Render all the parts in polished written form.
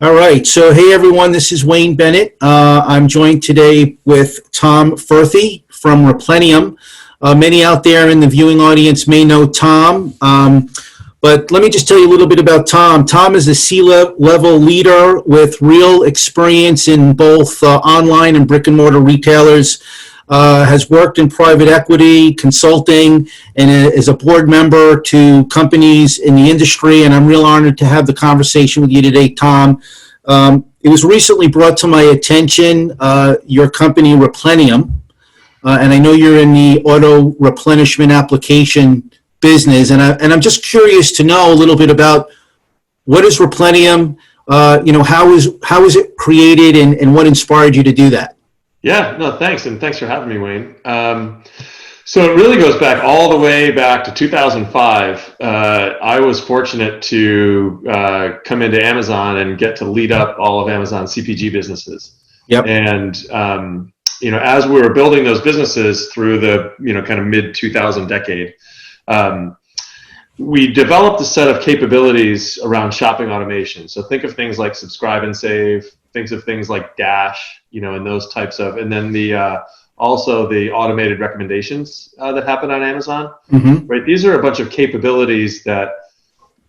All right. So, hey, everyone, this is Wayne Bennett. I'm joined today with Tom Furthy from Replenium. Many out there in the viewing audience may know Tom, but let me just tell you a little bit about Tom. Tom is a C-level leader with real experience in both online and brick and mortar retailers. Has worked in private equity, consulting, and is a board member to companies in the industry. And I'm real honored to have the conversation with you today, Tom. It was recently brought to my attention, your company, Replenium, and I know you're in the auto-replenishment application business, and I'm just curious to know a little bit about what is Replenium, how is it created, and what inspired you to do that? Yeah, no, thanks. And thanks for having me, Wayne. So it really goes back all the way back to 2005. I was fortunate to come into Amazon and get to lead up all of Amazon's CPG businesses. Yep. And, as we were building those businesses through the, kind of mid 2000 decade, we developed a set of capabilities around shopping automation. So think of things like subscribe and save, think of things like Dash, and those types of, and then also the automated recommendations that happen on Amazon, right? These are a bunch of capabilities that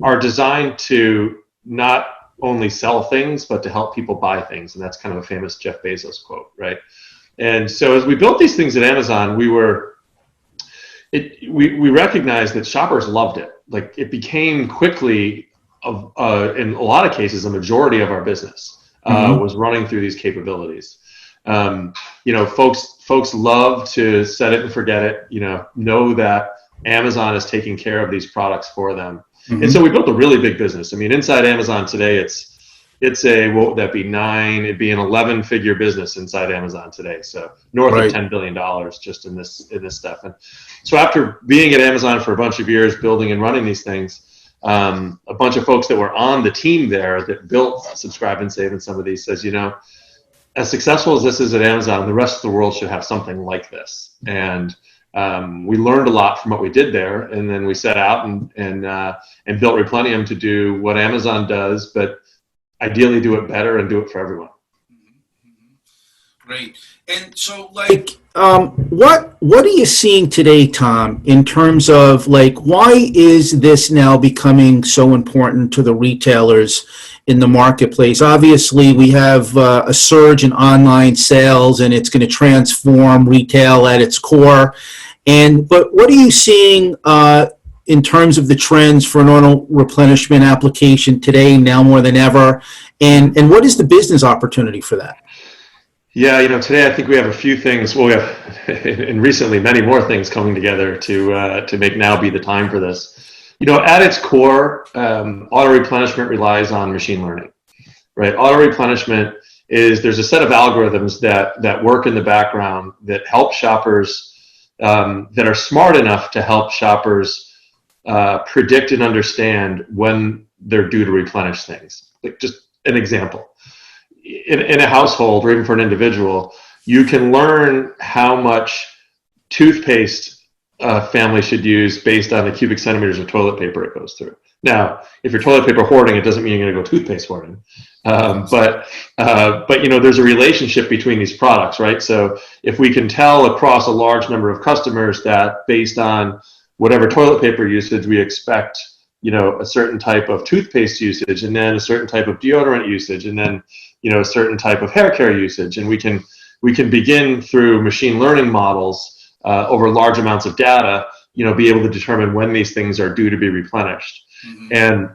are designed to not only sell things, but to help people buy things. And that's kind of a famous Jeff Bezos quote, right? And so as we built these things at Amazon, we recognized that shoppers loved it. Like it became quickly, in a lot of cases, a majority of our business was running through these capabilities. Folks love to set it and forget it, know that Amazon is taking care of these products for them. And so we built a really big business. I mean, inside Amazon today, it's a, what would that be, it'd be an 11-figure business inside Amazon today. So north of $10 billion just in this stuff. And so after being at Amazon for a bunch of years, building and running these things, a bunch of folks that were on the team there that built Subscribe and Save and some of these says, as successful as this is at Amazon, the rest of the world should have something like this. And we learned a lot from what we did there, and then we set out and built Replenium to do what Amazon does, but ideally do it better and do it for everyone. Great. And so, what are you seeing today, Tom, in terms of why is this now becoming so important to the retailers in the marketplace? Obviously, we have a surge in online sales, and it's going to transform retail at its core. But what are you seeing in terms of the trends for an auto replenishment application today, now more than ever? And what is the business opportunity for that? Yeah, today I think we have a few things. Well, we have, and recently, many more things coming together to make now be the time for this. At its core, auto-replenishment relies on machine learning, right? Auto-replenishment there's a set of algorithms that work in the background that help shoppers, that are smart enough to help shoppers predict and understand when they're due to replenish things. Like just an example. In a household or even for an individual, you can learn how much toothpaste a family should use based on the cubic centimeters of toilet paper it goes through. Now, if you're toilet paper hoarding, it doesn't mean you're going to go toothpaste hoarding. But there's a relationship between these products, right? So if we can tell across a large number of customers that based on whatever toilet paper usage, we expect, a certain type of toothpaste usage, and then a certain type of deodorant usage, and then a certain type of hair care usage, and we can begin through machine learning models over large amounts of data, be able to determine when these things are due to be replenished. And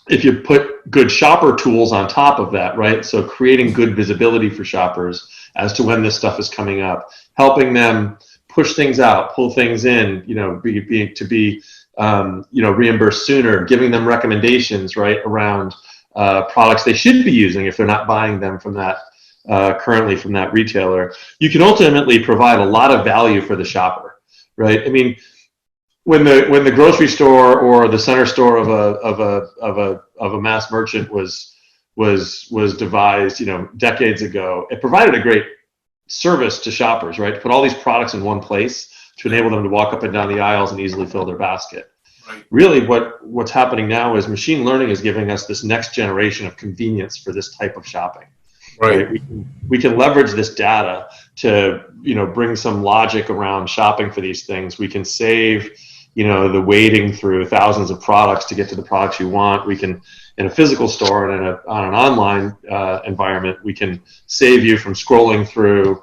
if you put good shopper tools on top of that, right? So creating good visibility for shoppers as to when this stuff is coming up, helping them push things out, pull things in, be reimbursed sooner, giving them recommendations, right, around products they should be using if they're not buying them from that currently from that retailer. You can ultimately provide a lot of value for the shopper, right? I mean, when the grocery store or the center store of a mass merchant was devised, decades ago, it provided a great service to shoppers, right? To put all these products in one place to enable them to walk up and down the aisles and easily fill their basket. really what's happening now is machine learning is giving us this next generation of convenience for this type of shopping. Right. We can leverage this data to, bring some logic around shopping for these things. We can save, the wading through thousands of products to get to the products you want. We can, in a physical store and on an online environment, we can save you from scrolling through,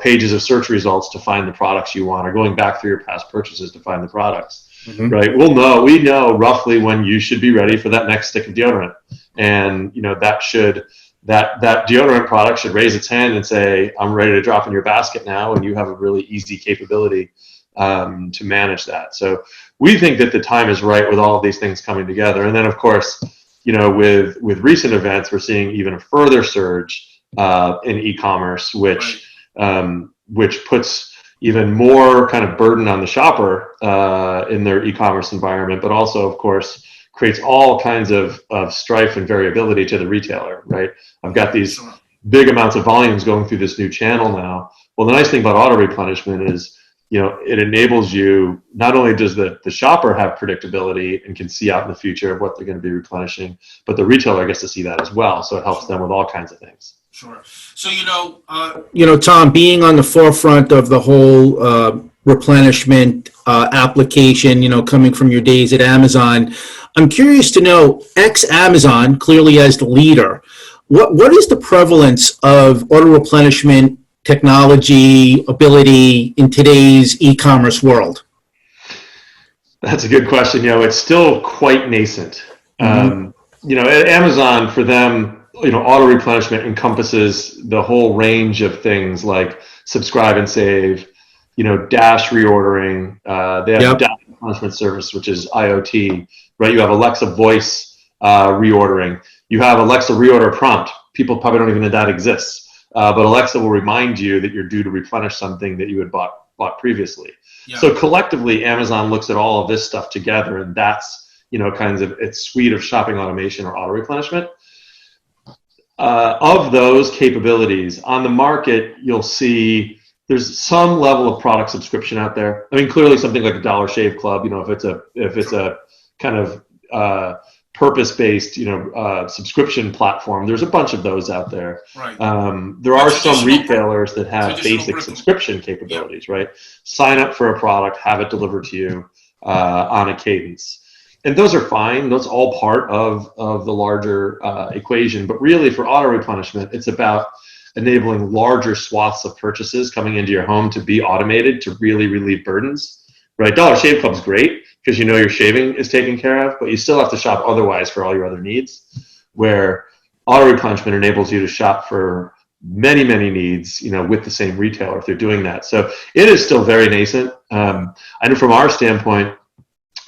pages of search results to find the products you want, or going back through your past purchases to find the products. Mm-hmm. Right. We know roughly when you should be ready for that next stick of deodorant. And, that deodorant product should raise its hand and say, I'm ready to drop in your basket now. And you have a really easy capability to manage that. So we think that the time is right with all of these things coming together. And then, of course, with recent events, we're seeing even a further surge in e-commerce, which puts even more kind of burden on the shopper in their e-commerce environment, but also, of course, creates all kinds of strife and variability to the retailer, right? I've got these big amounts of volumes going through this new channel now. Well, the nice thing about auto-replenishment is, it enables you, not only does the shopper have predictability and can see out in the future of what they're going to be replenishing, but the retailer gets to see that as well. So it helps them with all kinds of things. Sure. So, Tom, being on the forefront of the whole replenishment application, coming from your days at Amazon, I'm curious to know, ex-Amazon, clearly as the leader, what is the prevalence of auto-replenishment technology ability in today's e-commerce world? That's a good question. It's still quite nascent. Mm-hmm. At Amazon, for them, auto-replenishment encompasses the whole range of things like subscribe and save, dash reordering. They have a dash replenishment service, which is IoT, right? You have Alexa voice reordering. You have Alexa reorder prompt. People probably don't even know that exists. But Alexa will remind you that you're due to replenish something that you had bought previously. Yeah. So collectively, Amazon looks at all of this stuff together, and that's, kinds of its suite of shopping automation or auto-replenishment. Of those capabilities, on the market, you'll see there's some level of product subscription out there. I mean, clearly something like a Dollar Shave Club, if it's a kind of purpose-based, subscription platform, there's a bunch of those out there. Right. There are some retailers that have basic subscription capabilities, right? Sign up for a product, have it delivered to you on a cadence. And those are fine. That's all part of the larger equation. But really, for auto-replenishment, it's about enabling larger swaths of purchases coming into your home to be automated to really relieve burdens, right? Dollar Shave Club's great because your shaving is taken care of, but you still have to shop otherwise for all your other needs, where auto-replenishment enables you to shop for many, many needs, with the same retailer if they're doing that. So it is still very nascent. I know from our standpoint,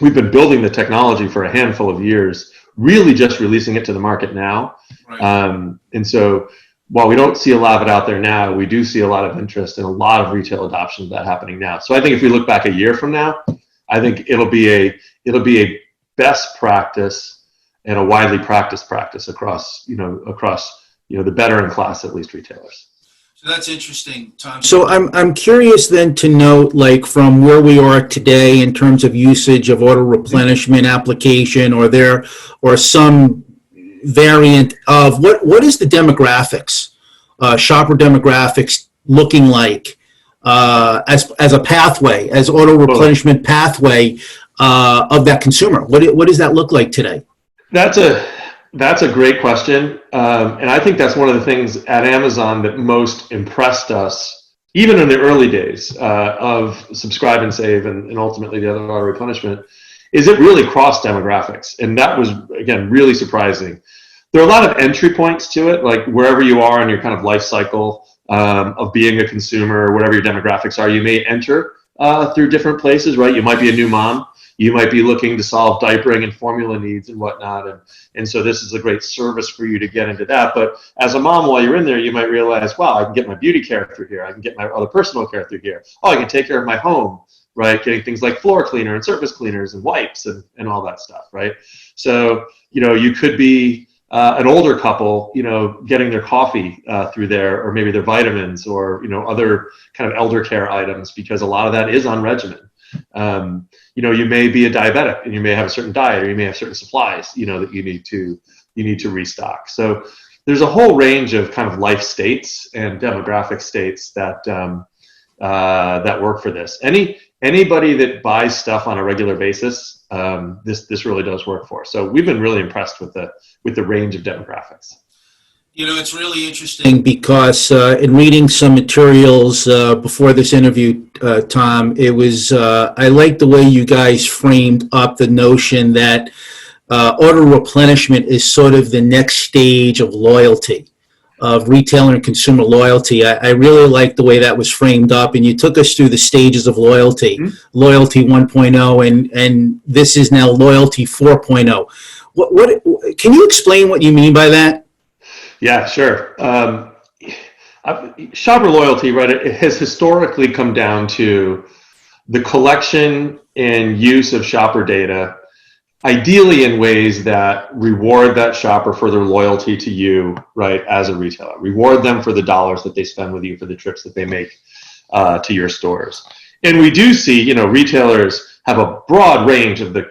we've been building the technology for a handful of years, really just releasing it to the market now. Right. And so while we don't see a lot of it out there now, we do see a lot of interest and a lot of retail adoption of that happening now. So I think if we look back a year from now, I think it'll be a best practice and a widely practiced practice across the better in class, at least, retailers. So that's interesting, Tom. So I'm curious then to note, like, from where we are today in terms of usage of auto replenishment application, or some variant of what is the demographics, shopper demographics looking like as a pathway, as auto replenishment pathway of that consumer? What does that look like today? That's a great question. And I think that's one of the things at Amazon that most impressed us, even in the early days of subscribe and save and ultimately the other auto replenishment, is it really crossed demographics. And that was, again, really surprising. There are a lot of entry points to it, like wherever you are in your kind of life cycle of being a consumer, whatever your demographics are, you may enter through different places, right? You might be a new mom. You might be looking to solve diapering and formula needs and whatnot. And so this is a great service for you to get into that. But as a mom, while you're in there, you might realize, wow, I can get my beauty care through here. I can get my other personal care through here. Oh, I can take care of my home, right? Getting things like floor cleaner and surface cleaners and wipes and all that stuff, right? So, you could be an older couple, getting their coffee through there, or maybe their vitamins, or, other kind of elder care items, because a lot of that is on regimen. You may be a diabetic and you may have a certain diet, or you may have certain supplies, that you need to restock. So there's a whole range of kind of life states and demographic states that that work for this. Anybody that buys stuff on a regular basis, this really does work for. So we've been really impressed with the range of demographics. It's really interesting because in reading some materials before this interview, Tom, it was I like the way you guys framed up the notion that auto-replenishment is sort of the next stage of loyalty, of retailer and consumer loyalty. I really like the way that was framed up, and you took us through the stages of loyalty, loyalty 1.0, and this is now loyalty 4.0. What can you explain what you mean by that? Yeah, sure. Shopper loyalty, right, it has historically come down to the collection and use of shopper data, ideally in ways that reward that shopper for their loyalty to you, right, as a retailer. Reward them for the dollars that they spend with you, for the trips that they make to your stores. And we do see, retailers have a broad range of the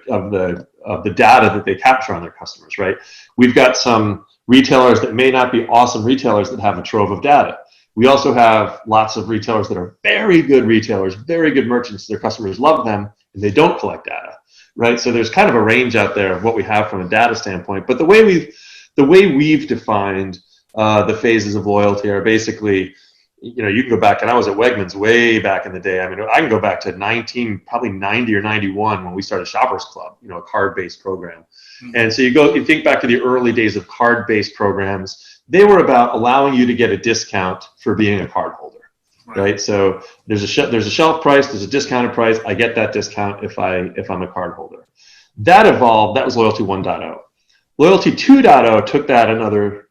data that they capture on their customers, right? We've got some retailers that may not be awesome retailers that have a trove of data. We also have lots of retailers that are very good retailers, very good merchants. Their customers love them, and they don't collect data, right? So there's kind of a range out there of what we have from a data standpoint. But the way we've defined the phases of loyalty are basically, you can go back, and I was at Wegmans way back in the day. I mean, I can go back to probably 90 or 91 when we started Shoppers Club, a card-based program. And so you think back to the early days of card-based programs. They were about allowing you to get a discount for being a card holder, right? So there's a shelf price, there's a discounted price. I get that discount if I'm a card holder. That evolved. That was Loyalty 1.0. Loyalty 2.0 took that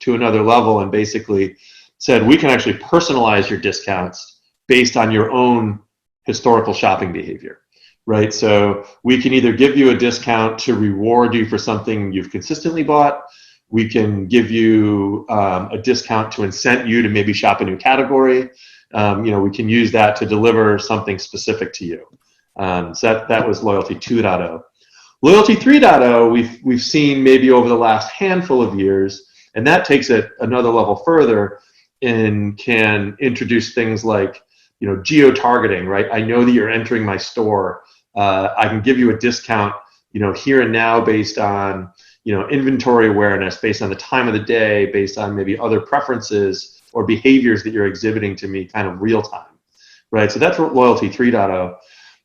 to another level and basically said we can actually personalize your discounts based on your own historical shopping behavior. Right, so we can either give you a discount to reward you for something you've consistently bought. We can give you a discount to incent you to maybe shop a new category. We can use that to deliver something specific to you. So that was Loyalty 2.0. Loyalty 3.0, we've seen maybe over the last handful of years, and that takes it another level further and can introduce things like geo-targeting, right? I know that you're entering my store. I can give you a discount, here and now based on, inventory awareness, based on the time of the day, based on maybe other preferences or behaviors that you're exhibiting to me kind of real time, right? So that's Loyalty 3.0.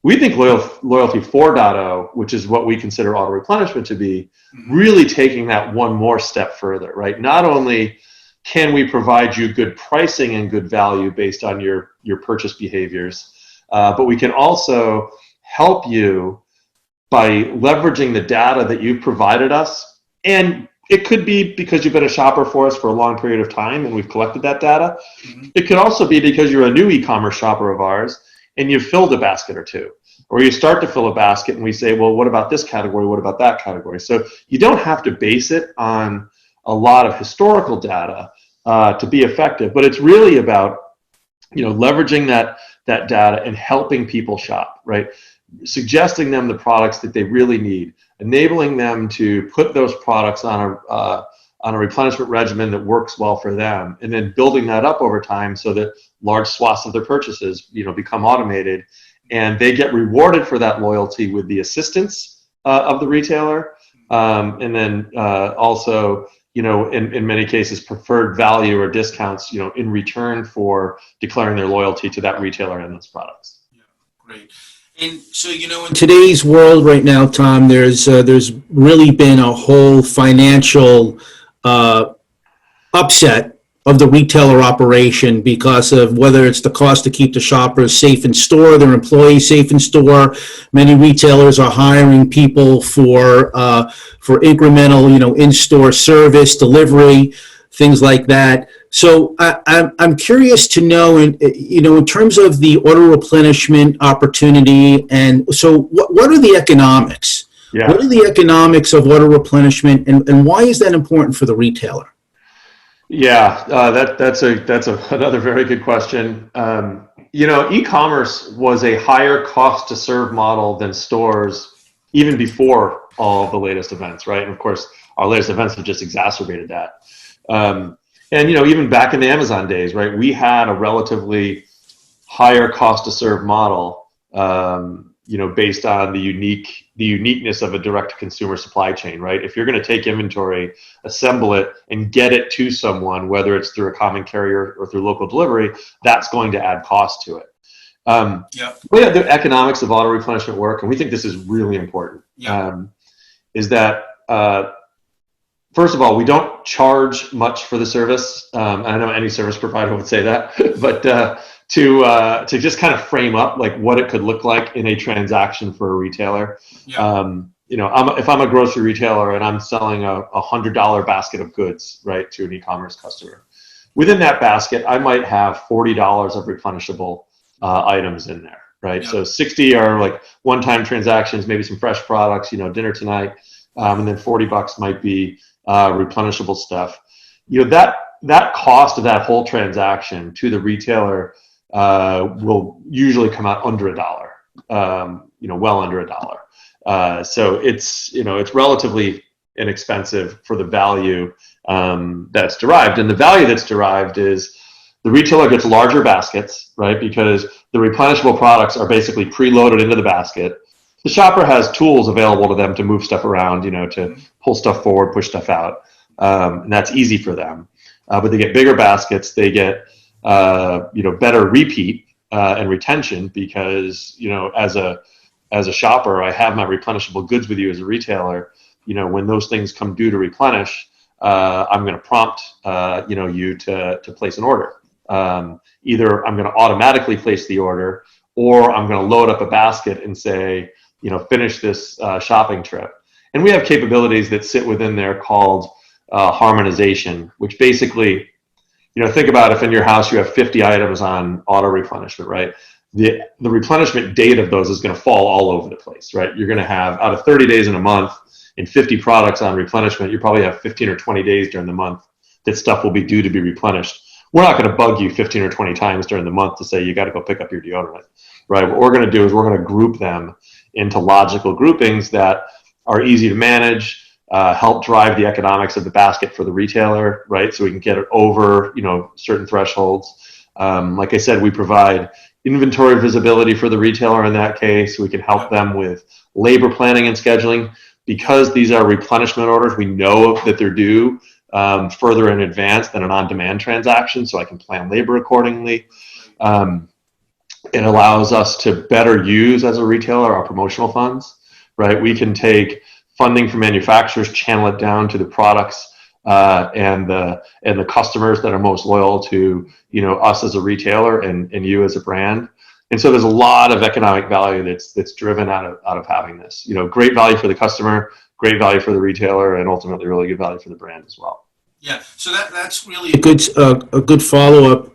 We think Loyalty 4.0, which is what we consider auto-replenishment to be, really taking that one more step further, right? Not only can we provide you good pricing and good value based on your purchase behaviors, but we can also help you by leveraging the data that you've provided us. And it could be because you've been a shopper for us for a long period of time and we've collected that data. It could also be because you're a new e-commerce shopper of ours and you've filled a basket or two. Or you start to fill a basket and we say, well, what about this category? What about that category? So you don't have to base it on a lot of historical data to be effective, but it's really about leveraging that data and helping people shop, right? Suggesting them the products that they really need, enabling them to put those products on a replenishment regimen that works well for them, and then building that up over time so that large swaths of their purchases become automated, and they get rewarded for that loyalty with the assistance of the retailer, and then also in many cases, preferred value or discounts, in return for declaring their loyalty to that retailer and those products. Yeah, great. And so, in today's world right now, Tom, there's really been a whole financial upset of the retailer operation because of whether it's the cost to keep the shoppers safe in store, their employees safe in store. Many retailers are hiring people for incremental, in-store service, delivery, things like that. So I'm curious to know, in terms of the auto-replenishment opportunity, and so what are the economics? Yeah. What are the economics of auto-replenishment, and why is that important for the retailer? Yeah, that's another very good question. E-commerce was a higher cost to serve model than stores even before all of the latest events, right? And of course, our latest events have just exacerbated that. And even back in the Amazon days, right, we had a relatively higher cost to serve model, based on the uniqueness of a direct to consumer supply chain, right? If you're going to take inventory, assemble it, and get it to someone, whether it's through a common carrier or through local delivery, that's going to add cost to it. The economics of auto replenishment work, and we think this is really important, is that first of all, we don't charge much for the service. I know any service provider would say that, but to just kind of frame up like what it could look like in a transaction for a retailer. If I'm a grocery retailer and I'm selling a $100 basket of goods, right, to an e-commerce customer, within that basket, I might have $40 of replenishable items in there, right? So 60 are like one-time transactions, maybe some fresh products, dinner tonight, and then $40 might be replenishable stuff. That cost of that whole transaction to the retailer will usually come out under $1, well under $1. So it's relatively inexpensive for the value that's derived. And the value that's derived is the retailer gets larger baskets, right? Because the replenishable products are basically preloaded into the basket. The shopper has tools available to them to move stuff around, to pull stuff forward, push stuff out. And that's easy for them. But they get bigger baskets. They get, better repeat and retention because, as a shopper, I have my replenishable goods with you as a retailer. When those things come due to replenish, I'm going to prompt, you to place an order. Either I'm going to automatically place the order, or I'm going to load up a basket and say, finish this shopping trip. And we have capabilities that sit within there called harmonization, which basically, think about if in your house you have 50 items on auto replenishment, right? The replenishment date of those is going to fall all over the place, right? You're going to have, out of 30 days in a month and 50 products on replenishment, you probably have 15 or 20 days during the month that stuff will be due to be replenished. We're not going to bug you 15 or 20 times during the month to say you got to go pick up your deodorant, right? What we're going to do is we're going to group them into logical groupings that are easy to manage, help drive the economics of the basket for the retailer, right? So we can get it over, certain thresholds. Like I said, we provide inventory visibility for the retailer in that case. We can help them with labor planning and scheduling. Because these are replenishment orders, we know that they're due further in advance than an on-demand transaction, so I can plan labor accordingly. It allows us to better use, as a retailer, our promotional funds, right? We can take funding from manufacturers, channel it down to the products and the customers that are most loyal to us as a retailer and you as a brand. And so there's a lot of economic value that's driven out of having this. Great value for the customer, great value for the retailer, and ultimately really good value for the brand as well. Yeah, so that's really a good follow-up,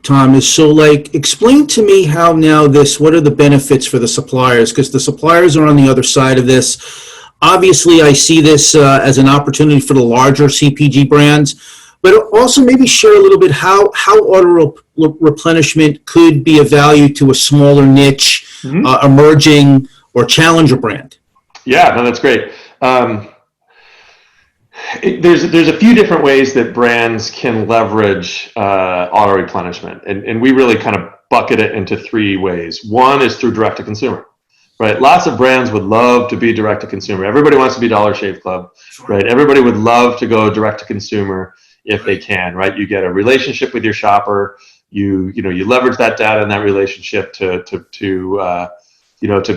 Tom. Is so explain to me how now what are the benefits for the suppliers? Because the suppliers are on the other side of this. Obviously, I see this as an opportunity for the larger CPG brands, but also maybe share a little bit how auto replenishment could be of value to a smaller niche, emerging or challenger brand. Yeah, no, that's great. There's a few different ways that brands can leverage auto replenishment, and we really kind of bucket it into three ways. One is through direct to consumer, right? Lots of brands would love to be direct to consumer. Everybody wants to be Dollar Shave Club, right? Everybody would love to go direct to consumer if they can, right? You get a relationship with your shopper. You leverage that data and that relationship to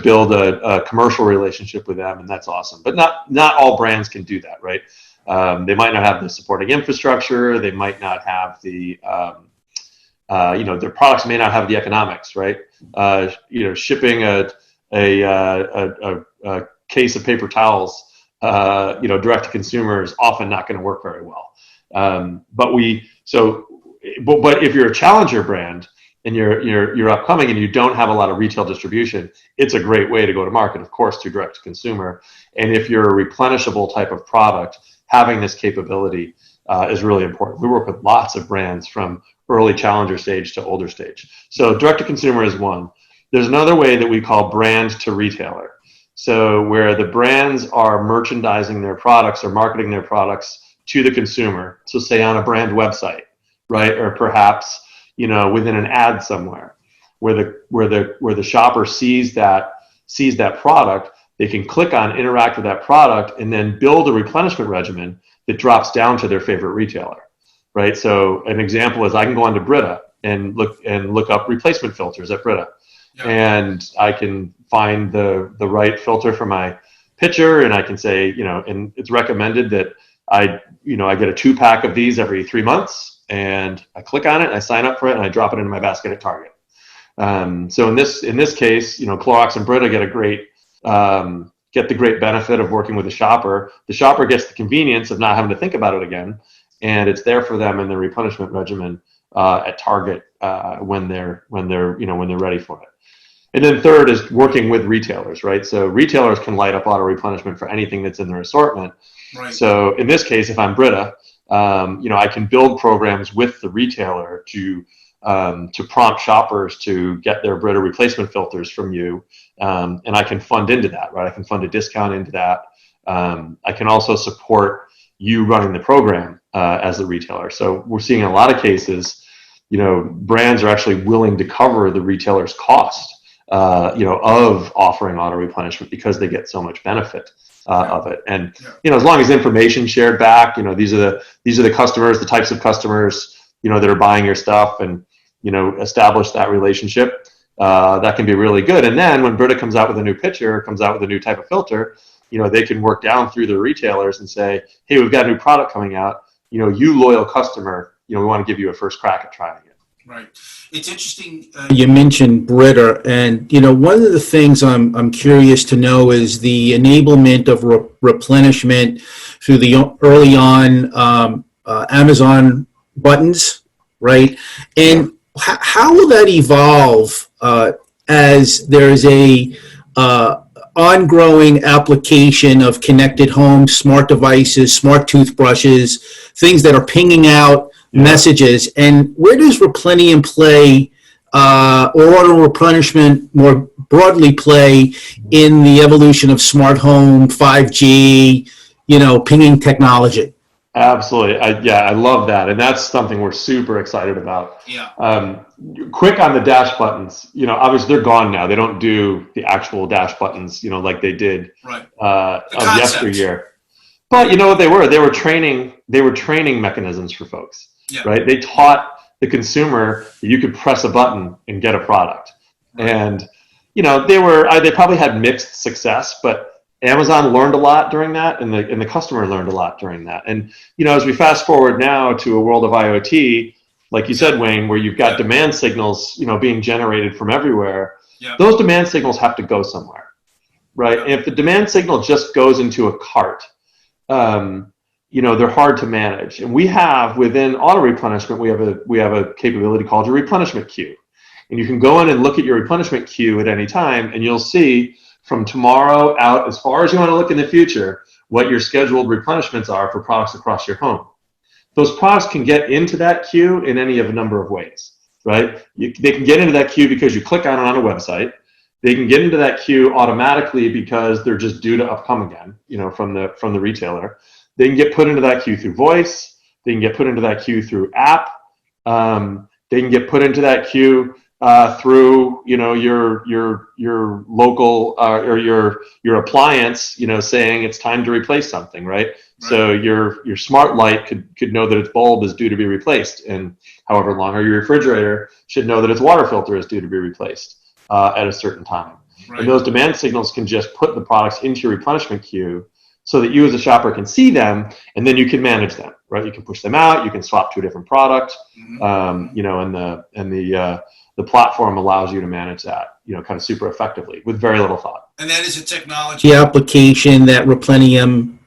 build a commercial relationship with them, and that's awesome. But not all brands can do that, right? They might not have the supporting infrastructure. They might not have the, their products may not have the economics, right? Shipping a case of paper towels, direct to consumer is often not going to work very well. But if you're a challenger brand and you're upcoming and you don't have a lot of retail distribution, it's a great way to go to market, of course, through direct to consumer. And if you're a replenishable type of product, having this capability is really important. We work with lots of brands from early challenger stage to older stage. So direct to consumer is one. There's another way that we call brand to retailer. So where the brands are merchandising their products or marketing their products to the consumer. So say on a brand website, right? Or perhaps, within an ad somewhere where the shopper sees that product, they can click on, interact with that product, and then build a replenishment regimen that drops down to their favorite retailer, right? So an example is I can go onto Brita and look up replacement filters at Brita. Yeah. And I can find the right filter for my pitcher, and I can say, and it's recommended that I get a 2-pack of these every 3 months, and I click on it, and I sign up for it, and I drop it into my basket at Target. So in this case, Clorox and Brita get the great benefit of working with the shopper. The shopper gets the convenience of not having to think about it again, and it's there for them in the replenishment regimen at Target when they're ready for it. And then third is working with retailers, right? So retailers can light up auto replenishment for anything that's in their assortment. Right. So in this case, if I'm Brita, I can build programs with the retailer to prompt shoppers to get their Brita replacement filters from you, and I can fund into that, right? I can fund a discount into that. I can also support you running the program as the retailer. So we're seeing in a lot of cases, brands are actually willing to cover the retailer's cost, of offering auto replenishment because they get so much benefit of it. And as long as information shared back, these are the customers, the types of customers, that are buying your stuff, and establish that relationship. That can be really good. And then when Brita comes out with a new pitcher, comes out with a new type of filter, they can work down through the retailers and say, hey, we've got a new product coming out. You loyal customer, we want to give you a first crack at trying it. Right. It's interesting. You mentioned Brita, and one of the things I'm curious to know is the enablement of replenishment through the early on Amazon buttons, right? And how will that evolve as there's a ongoing application of connected homes, smart devices, smart toothbrushes, things that are pinging out messages? And where does Replenium play, or auto replenishment more broadly play in the evolution of smart home, 5G, pinging technology? Absolutely. I love that. And that's something we're super excited about. Yeah. Quick on the dash buttons, obviously they're gone now. They don't do the actual dash buttons, like they did of yesteryear. But you know what they were? They were training mechanisms for folks. Yeah. Right? They taught the consumer that you could press a button and get a product. Right. And they probably had mixed success, but Amazon learned a lot during that, and the customer learned a lot during that. And as we fast forward now to a world of IoT, like you said, Wayne, where you've got demand signals, being generated from everywhere, those demand signals have to go somewhere, right? And if the demand signal just goes into a cart, they're hard to manage. And we have within auto replenishment, we have a capability called your replenishment queue, and you can go in and look at your replenishment queue at any time, and you'll see from tomorrow out, as far as you want to look in the future, what your scheduled replenishments are for products across your home. Those products can get into that queue in any of a number of ways, right? They can get into that queue because you click on it on a website. They can get into that queue automatically because they're just due to upcome again, from the retailer. They can get put into that queue through voice. They can get put into that queue through app. They can get put into that queue through your local or your appliance, saying it's time to replace something, right? So your smart light could know that its bulb is due to be replaced, and however long, or your refrigerator should know that its water filter is due to be replaced at a certain time. Right. And those demand signals can just put the products into your replenishment queue so that you as a shopper can see them, and then you can manage them, right? You can push them out, you can swap to a different product, and the platform allows you to manage that, kind of super effectively with very little thought. And that is a technology application that Replenium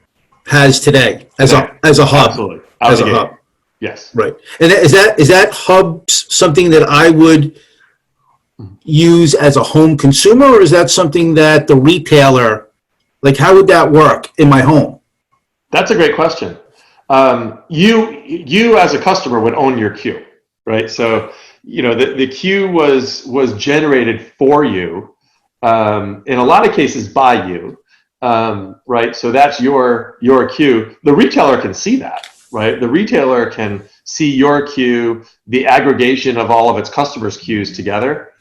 has today as a hub. Absolutely. As a hub. Yes. Right. And is that hub something that I would use as a home consumer, or is that something that the retailer, how would that work in my home? That's a great question. You as a customer would own your queue, right? So, the queue was generated for you, in a lot of cases by you, right? So that's your queue. The retailer can see that, right? The retailer can see your queue, the aggregation of all of its customers' queues together,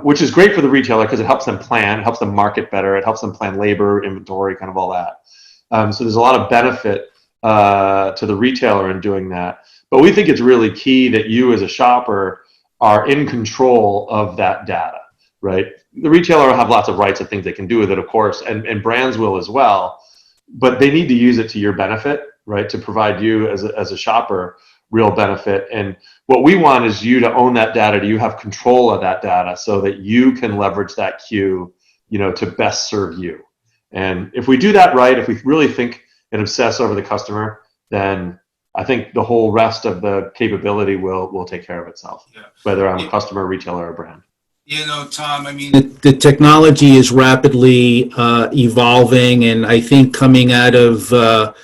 which is great for the retailer because it helps them plan, it helps them market better, it helps them plan labor, inventory, kind of all that. So there's a lot of benefit to the retailer in doing that. But we think it's really key that you as a shopper are in control of that data, right? The retailer will have lots of rights of things they can do with it, of course, and brands will as well, but they need to use it to your benefit, right? To provide you as a shopper real benefit. And what we want is you to own that data, you have control of that data so that you can leverage that queue, to best serve you. And if we do that right, if we really think and obsess over the customer, then I think the whole rest of the capability will take care of itself, whether I'm a customer, retailer, or brand. Tom, I mean, the technology is rapidly evolving, and I think coming out of our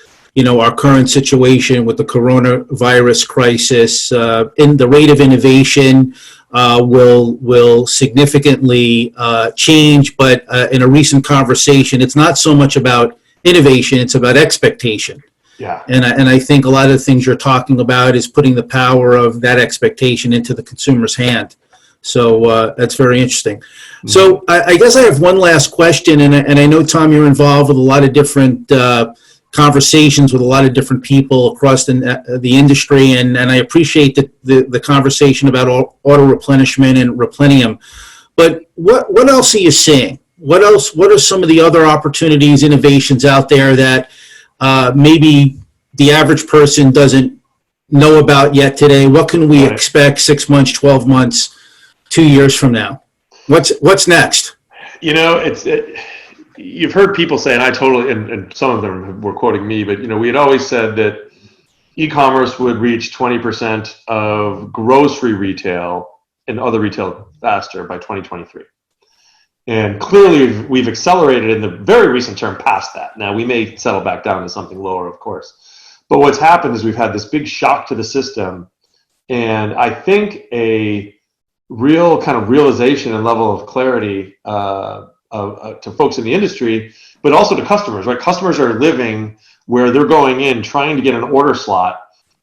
current situation with the coronavirus crisis, in the rate of innovation will significantly change. But in a recent conversation, it's not so much about innovation; it's about expectation. Yeah. And I think a lot of the things you're talking about is putting the power of that expectation into the consumer's hand. So that's very interesting. Mm-hmm. So I guess I have one last question, and I know, Tom, you're involved with a lot of different conversations with a lot of different people across the industry, and I appreciate the conversation about auto-replenishment and Replenium. But what else are you seeing? What are some of the other opportunities, innovations out there that maybe the average person doesn't know about yet today? What can we expect 6 months, 12 months, 2 years from now? What's next? You've heard people say, and I totally, and some of them were quoting me, but we had always said that e-commerce would reach 20% of grocery retail and other retail faster by 2023. And clearly we've accelerated in the very recent term past that. Now we may settle back down to something lower, of course. But what's happened is we've had this big shock to the system, and I think a real kind of realization and level of clarity to folks in the industry, but also to customers, right? Customers are living where they're going in trying to get an order slot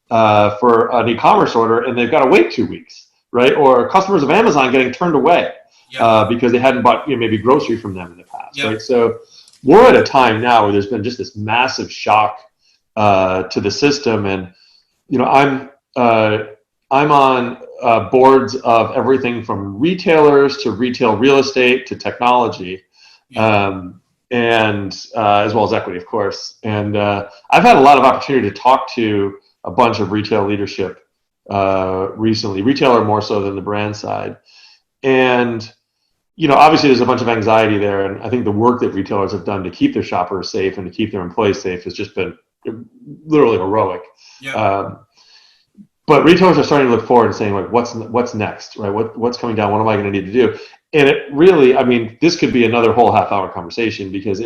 for an e-commerce order, and they've got to wait 2 weeks, right? Or customers of Amazon getting turned away because they hadn't bought maybe grocery from them in the past, right? So we're at a time now where there's been just this massive shock to the system, and I'm on boards of everything from retailers to retail real estate to technology, and as well as equity, of course. And I've had a lot of opportunity to talk to a bunch of retail leadership recently, retailer more so than the brand side. And obviously there's a bunch of anxiety there, and I think the work that retailers have done to keep their shoppers safe and to keep their employees safe has just been literally heroic. But retailers are starting to look forward and saying, like, what's next, right? What's coming down? What am I going to need to do? And it really, I mean, this could be another whole half-hour conversation, because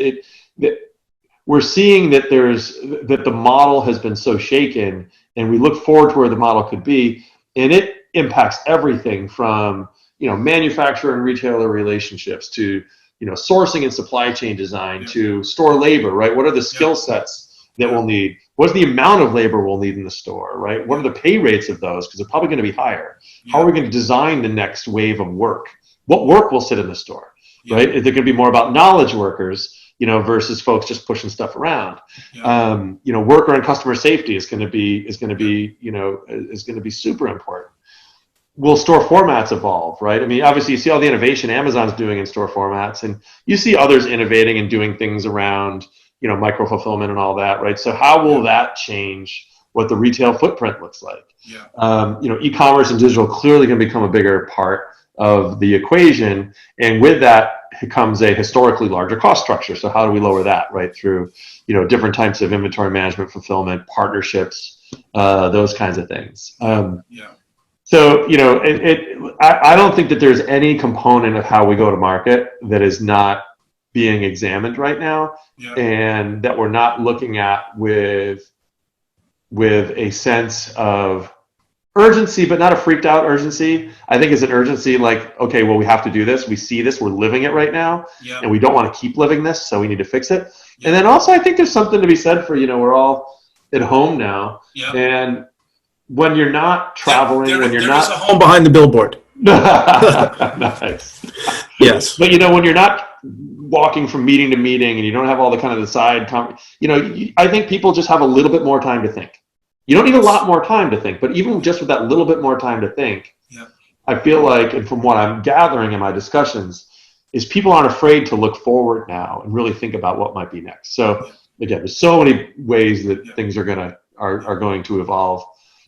we're seeing that the model has been so shaken, and we look forward to where the model could be, and it impacts everything from manufacturer and retailer relationships to sourcing and supply chain design to store labor, right? What are the skill sets that we'll need? What's the amount of labor we'll need in the store, right? What are the pay rates of those? Because they're probably going to be higher. How are we going to design the next wave of work? What work will sit in the store, right? Is it going to be more about knowledge workers, versus folks just pushing stuff around? Worker and customer safety is going to be super important. Will store formats evolve, right? I mean, obviously you see all the innovation Amazon's doing in store formats, and you see others innovating and doing things around micro fulfillment and all that, right? So how will that change what the retail footprint looks like? E-commerce and digital clearly going to become a bigger part of the equation, and with that comes a historically larger cost structure. So how do we lower that, right? Through different types of inventory management, fulfillment, partnerships, those kinds of things. So I don't think that there's any component of how we go to market that is not being examined right now, and that we're not looking at with with a sense of urgency, but not a freaked out urgency. I think it's an urgency like, okay, well, we have to do this. We see this. We're living it right now. Yeah. And we don't want to keep living this, so we need to fix it. Yeah. And then also, I think there's something to be said for, we're all at home now. Yeah. And when you're not traveling, when you're there not is a Home behind the billboard. nice. Yes. But when you're not walking from meeting to meeting and you don't have all the kind of the side, I think people just have a little bit more time to think. You don't need a lot more time to think, but even just with that little bit more time to think, Yeah. I feel like, and from what I'm gathering in my discussions, is people aren't afraid to look forward now and really think about what might be next. So again, there's so many ways that things are going to evolve.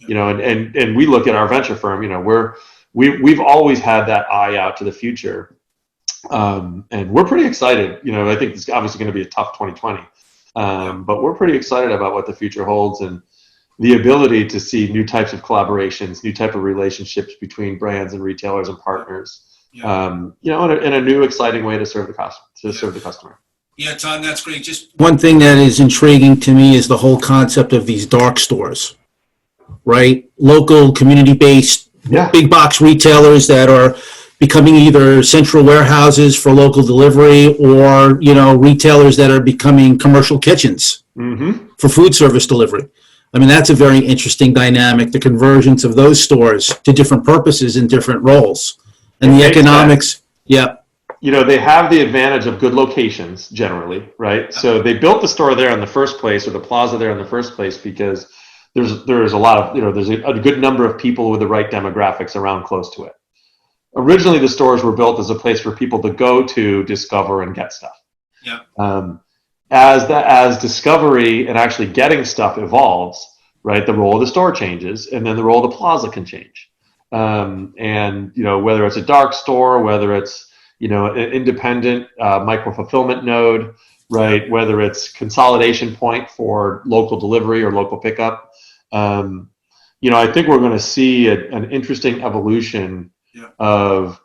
And we look at our venture firm. We've always had that eye out to the future, and we're pretty excited. I think it's obviously going to be a tough 2020, but we're pretty excited about what the future holds and the ability to see new types of collaborations, new type of relationships between brands and retailers and partners. In a new exciting way to serve the customer. Yeah, Tom, that's great. Just One thing that is intriguing to me is the whole concept of these dark stores, right? Local, community-based, big box retailers that are becoming either central warehouses for local delivery or, retailers that are becoming commercial kitchens for food service delivery. I mean, that's a very interesting dynamic, the convergence of those stores to different purposes and different roles. And the economics, they have the advantage of good locations generally, right? So they built the store there in the first place, or the plaza there in the first place, because there's a lot of, there's a good number of people with the right demographics around close to it. Originally, the stores were built as a place for people to go to discover and get stuff. Yeah. As discovery and actually getting stuff evolves, right, the role of the store changes, and then the role of the plaza can change. Whether it's a dark store, whether it's an independent micro fulfillment node, right, whether it's consolidation point for local delivery or local pickup, I think we're going to see an interesting evolution of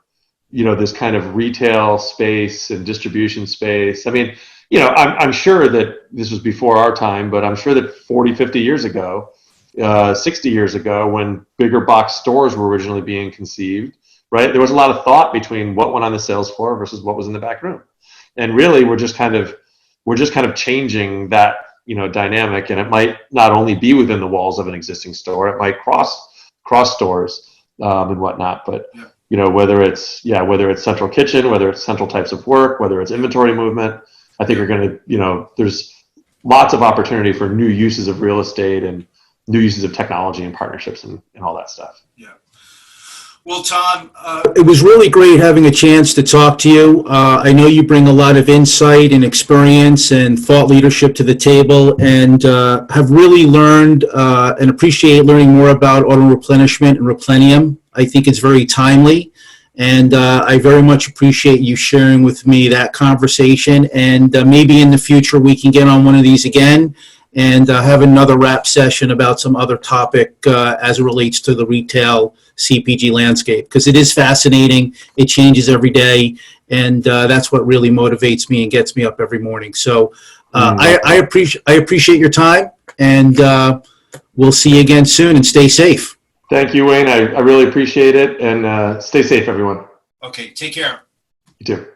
this kind of retail space and distribution space. I mean, I'm sure that this was before our time, but I'm sure that 40, 50 years ago, 60 years ago, when bigger box stores were originally being conceived, right, there was a lot of thought between what went on the sales floor versus what was in the back room. And really, we're just kind of changing that, dynamic, and it might not only be within the walls of an existing store, it might cross stores and whatnot. But whether it's central kitchen, whether it's central types of work, whether it's inventory movement, I think we're going to, there's lots of opportunity for new uses of real estate and new uses of technology and partnerships and all that stuff. Yeah. Well, Tom, it was really great having a chance to talk to you. I know you bring a lot of insight and experience and thought leadership to the table, and have really learned and appreciate learning more about auto-replenishment and Replenium. I think it's very timely, and I very much appreciate you sharing with me that conversation, and maybe in the future we can get on one of these again and have another wrap session about some other topic as it relates to the retail CPG landscape, because it is fascinating. It changes every day, and that's what really motivates me and gets me up every morning. So I appreciate your time, and we'll see you again soon, and stay safe. Thank you, Wayne. I really appreciate it, and stay safe, everyone. okay, take care. You too.